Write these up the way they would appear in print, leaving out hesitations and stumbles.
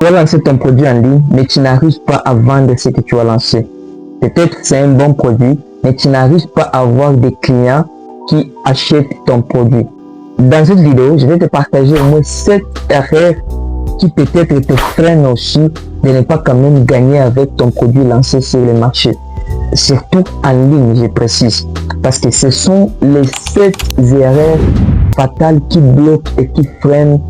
Tu vas lancer ton produit en ligne, mais tu n'arrives pas à vendre ce que tu as lancé. Peut-être c'est un bon produit, mais tu n'arrives pas à avoir des clients qui achètent ton produit. Dans cette vidéo, je vais te partager au moins 7 erreurs qui peut-être te freinent aussi de ne pas quand même gagner avec ton produit lancé sur le marché. Surtout en ligne, je précise. Parce que ce sont les 7 erreurs fatales qui bloquent et qui freinent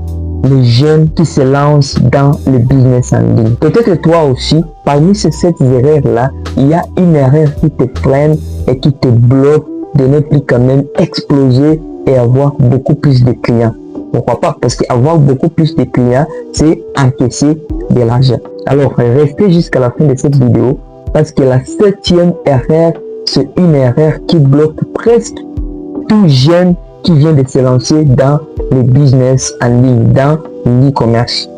les jeunes qui se lancent dans le business en ligne. Peut-être toi aussi, parmi ces 7 erreurs-là, il y a une erreur qui te freine et qui te bloque de ne plus quand même exploser et avoir beaucoup plus de clients. Pourquoi pas? Parce qu'avoir beaucoup plus de clients, c'est encaisser de l'argent. Alors, restez jusqu'à la fin de cette vidéo parce que la 7e erreur, c'est une erreur qui bloque presque tout jeune qui vient de se lancer dans le business en ligne, dans l'e-commerce.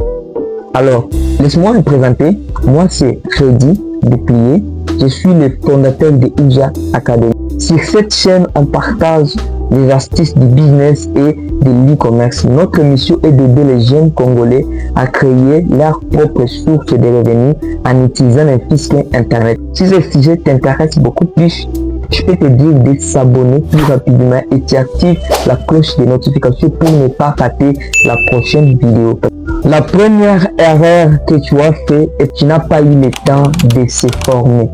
Alors, laisse-moi me présenter. Moi, c'est Freddy Deplier. Je suis le fondateur de Uja Academy. Sur cette chaîne, on partage les astuces du business et de l'e-commerce. Notre mission est d'aider les jeunes Congolais à créer leur propre source de revenus en utilisant un fisc Internet. Si ce sujet t'intéresse beaucoup plus, je peux te dire de s'abonner plus rapidement et tu actives la cloche de notification pour ne pas rater la prochaine vidéo. La première erreur que tu as fait est que tu n'as pas eu le temps de se former.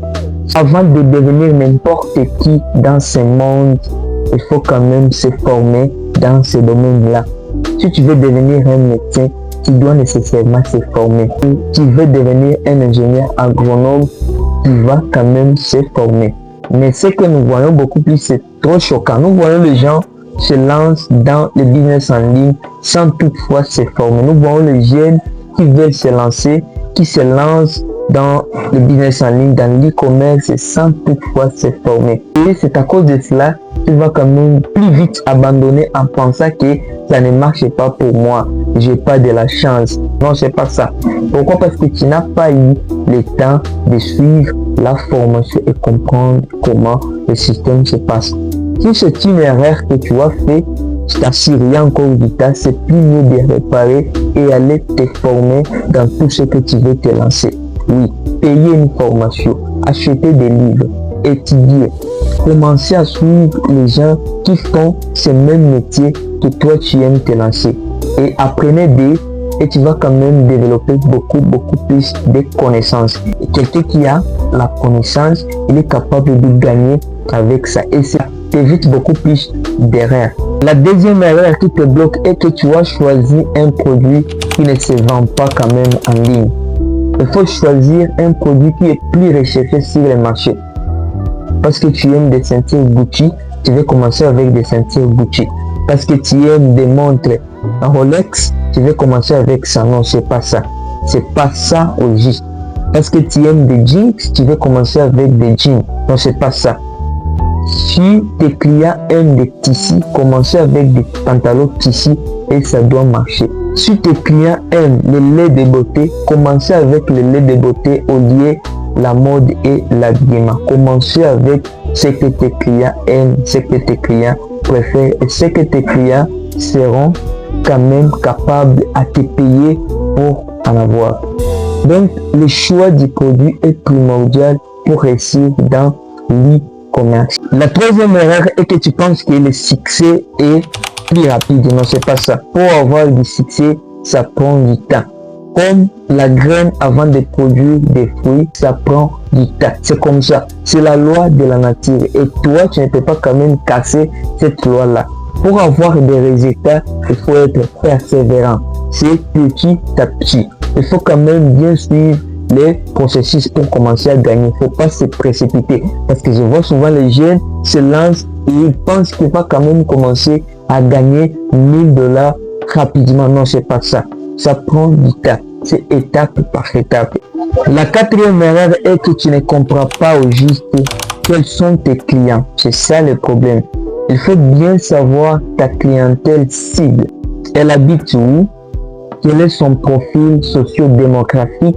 Avant de devenir n'importe qui dans ce monde, il faut quand même se former dans ce domaine-là. Si tu veux devenir un médecin, tu dois nécessairement se former. Si tu veux devenir un ingénieur agronome, tu vas quand même se former. Mais ce que nous voyons beaucoup plus, c'est trop choquant. Nous voyons les gens se lancent dans le business en ligne sans toutefois se former. Nous voyons les jeunes qui veulent se lancer, qui se lancent dans le business en ligne, dans l'e-commerce sans toutefois se former. Et c'est à cause de cela qu'il va quand même plus vite abandonner en pensant que ça ne marche pas pour moi. J'ai pas de la chance. Non, c'est pas ça. Pourquoi? Parce que tu n'as pas eu le temps de suivre la formation et comprendre comment le système se passe. Si c'est une erreur que tu as fait, je t'assure, il y a encore du temps, c'est plus mieux de réparer et aller te former dans tout ce que tu veux te lancer. Oui, payer une formation, acheter des livres, étudier, commencer à suivre les gens qui font ce même métier que toi tu aimes te lancer. Et apprenez d'eux et tu vas quand même développer beaucoup plus de connaissances. Et quelqu'un qui a la connaissance, il est capable de gagner avec ça. Et ça t'évite beaucoup plus d'erreurs. La deuxième erreur qui te bloque est que tu as choisi un produit qui ne se vend pas quand même en ligne. Il faut choisir un produit qui est plus recherché sur le marché. Parce que tu aimes des ceintures Gucci, tu veux commencer avec des ceintures Gucci. Parce que tu aimes des montres Rolex, tu veux commencer avec ça. Non, c'est pas ça. C'est pas ça au juste. Parce que tu aimes des jeans, tu veux commencer avec des jeans. Non, c'est pas ça. Si tes clients aiment des tissus, commencez avec des pantalons tissus et ça doit marcher. Si tes clients aiment le lait de beauté, commencez avec le lait de beauté au lieu la mode et l'habillement. Commencez avec ce que tes clients aiment, ce que tes clients préfèrent et ce que tes clients seront quand même capables à te payer pour en avoir. Donc, le choix du produit est primordial pour réussir dans l'e-commerce. La troisième erreur est que tu penses que le succès est plus rapide. Non, c'est pas ça. Pour avoir du succès, ça prend du temps. Comme la graine avant de produire des fruits, ça prend du temps. C'est comme ça. C'est la loi de la nature. Et toi, tu ne peux pas quand même casser cette loi-là. Pour avoir des résultats, il faut être persévérant. C'est petit à petit. Il faut quand même bien suivre les processus pour commencer à gagner. Il ne faut pas se précipiter. Parce que je vois souvent les jeunes se lancent et ils pensent qu'ils vont quand même commencer à gagner 1000 $ rapidement. Non, c'est pas ça. Ça prend du temps. C'est étape par étape. La quatrième erreur est que tu ne comprends pas au juste quels sont tes clients. C'est ça le problème. Il faut bien savoir ta clientèle cible. Elle habite où? Quel est son profil socio-démographique?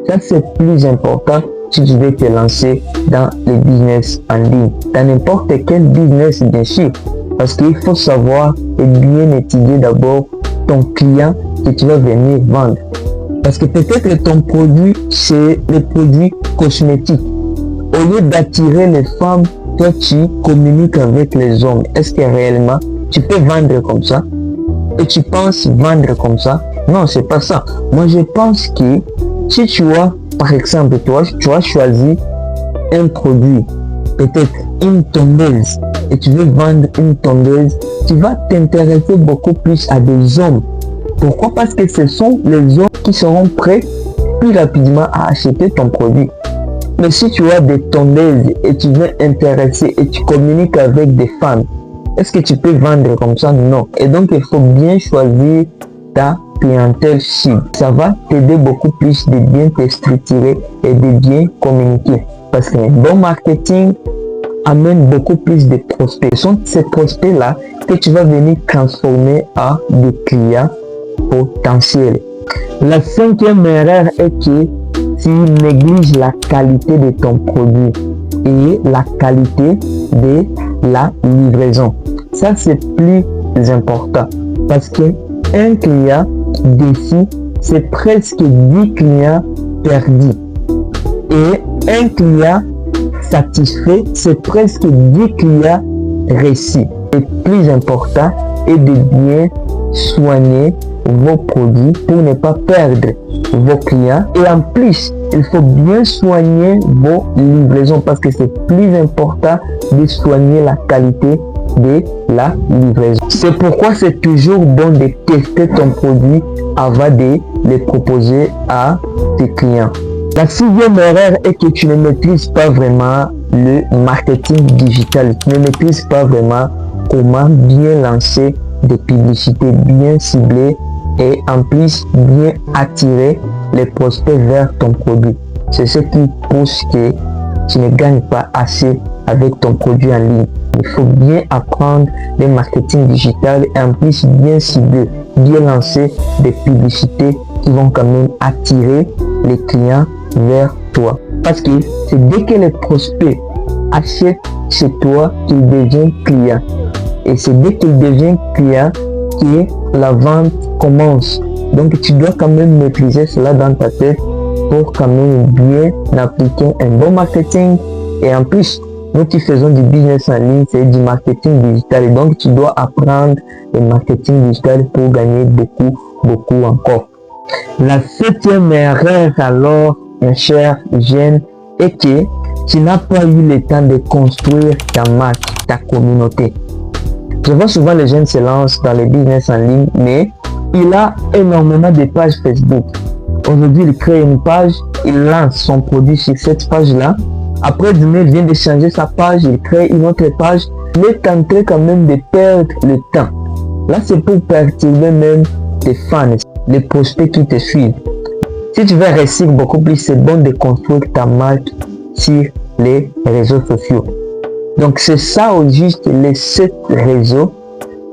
Ça, c'est plus important si tu veux te lancer dans le business en ligne. Dans n'importe quel business, bien sûr. Parce qu'il faut savoir et bien étudier d'abord ton client que tu vas venir vendre. Parce que peut-être ton produit, c'est le produit cosmétique. Au lieu d'attirer les femmes, toi tu communiques avec les hommes. Est-ce que réellement tu peux vendre comme ça? Et tu penses vendre comme ça? Non, c'est pas ça. Moi, je pense que si tu as, par exemple, toi, tu as choisi un produit, peut-être une tondeuse, et tu veux vendre une tondeuse, tu vas t'intéresser beaucoup plus à des hommes. Pourquoi? Parce que ce sont les hommes qui seront prêts plus rapidement à acheter ton produit. Mais si tu as des tondeuses et tu veux intéresser et tu communiques avec des femmes, est-ce que tu peux vendre comme ça? Non. Et donc, il faut bien choisir ta clientèle cible. Ça va t'aider beaucoup plus de bien te structurer et de bien communiquer. Parce qu'un bon marketing amène beaucoup plus de prospects. Ce sont ces prospects-là que tu vas venir transformer en des clients potentiels. La 5e erreur est que tu négliges la qualité de ton produit et la qualité de la livraison. Ça, c'est plus important parce qu'un client déçu, c'est presque 10 clients perdus. Et un client satisfait, c'est presque 10 clients réussis. Le plus important est de bien soigner vos produits pour ne pas perdre vos clients. Et en plus, il faut bien soigner vos livraisons parce que c'est plus important de soigner la qualité de la livraison. C'est pourquoi c'est toujours bon de tester ton produit avant de le proposer à tes clients. La 6e erreur est que tu ne maîtrises pas vraiment le marketing digital. Tu ne maîtrises pas vraiment comment bien lancer des publicités bien ciblées et en plus bien attirer les prospects vers ton produit. C'est ce qui pousse que tu ne gagnes pas assez avec ton produit en ligne. Il faut bien apprendre le marketing digital et en plus bien cibler, bien lancer des publicités qui vont quand même attirer les clients vers toi. Parce que c'est dès que les prospects achètent chez toi qu'ils deviennent clients. Et c'est dès qu'ils deviennent clients que la vente commence. Donc tu dois quand même maîtriser cela dans ta tête pour quand même bien appliquer un bon marketing. Et en plus, nous qui faisons du business en ligne, c'est du marketing digital. Et donc tu dois apprendre le marketing digital pour gagner beaucoup encore. La 7e erreur alors, mon cher jeune, est que tu n'as pas eu le temps de construire ta marque, ta communauté. Je vois souvent les jeunes se lancent dans le business en ligne, mais il a énormément de pages Facebook. Aujourd'hui, il crée une page, il lance son produit sur cette page-là. Après, demain, il vient de changer sa page, il crée une autre page. Il est en train quand même de perdre le temps. Là, c'est pour perturber même tes fans, les prospects qui te suivent. Si tu veux réussir beaucoup plus, c'est bon de construire ta marque sur les réseaux sociaux. Donc c'est ça au juste les 7 réseaux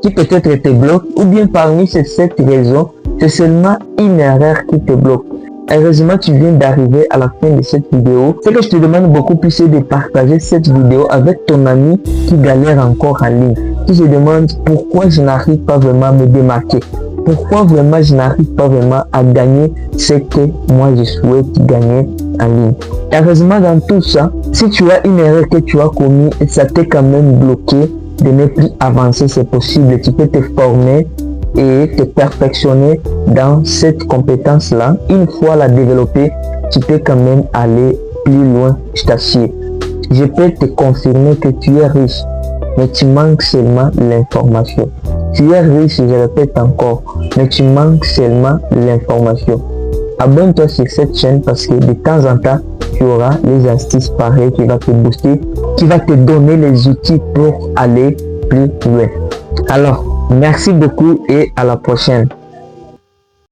qui peut-être te bloquent, ou bien parmi ces 7 réseaux, c'est seulement une erreur qui te bloque. Heureusement, tu viens d'arriver à la fin de cette vidéo. Ce que je te demande beaucoup plus, c'est de partager cette vidéo avec ton ami qui galère encore en ligne, qui se demande pourquoi je n'arrive pas vraiment à me démarquer. Pourquoi vraiment je n'arrive pas vraiment à gagner ce que moi je souhaite gagner en ligne. Heureusement dans tout ça, si tu as une erreur que tu as commise et ça t'est quand même bloqué de ne plus avancer, c'est possible. Tu peux te former et te perfectionner dans cette compétence-là. Une fois la développer, tu peux quand même aller plus loin, je t'assure. Je peux te confirmer que tu es riche, mais tu manques seulement l'information. Tu es riche, je répète encore, mais tu manques seulement l'information. Abonne-toi sur cette chaîne parce que de temps en temps, tu auras les astuces pareilles qui vont te booster, qui va te donner les outils pour aller plus loin. Alors, merci beaucoup et à la prochaine.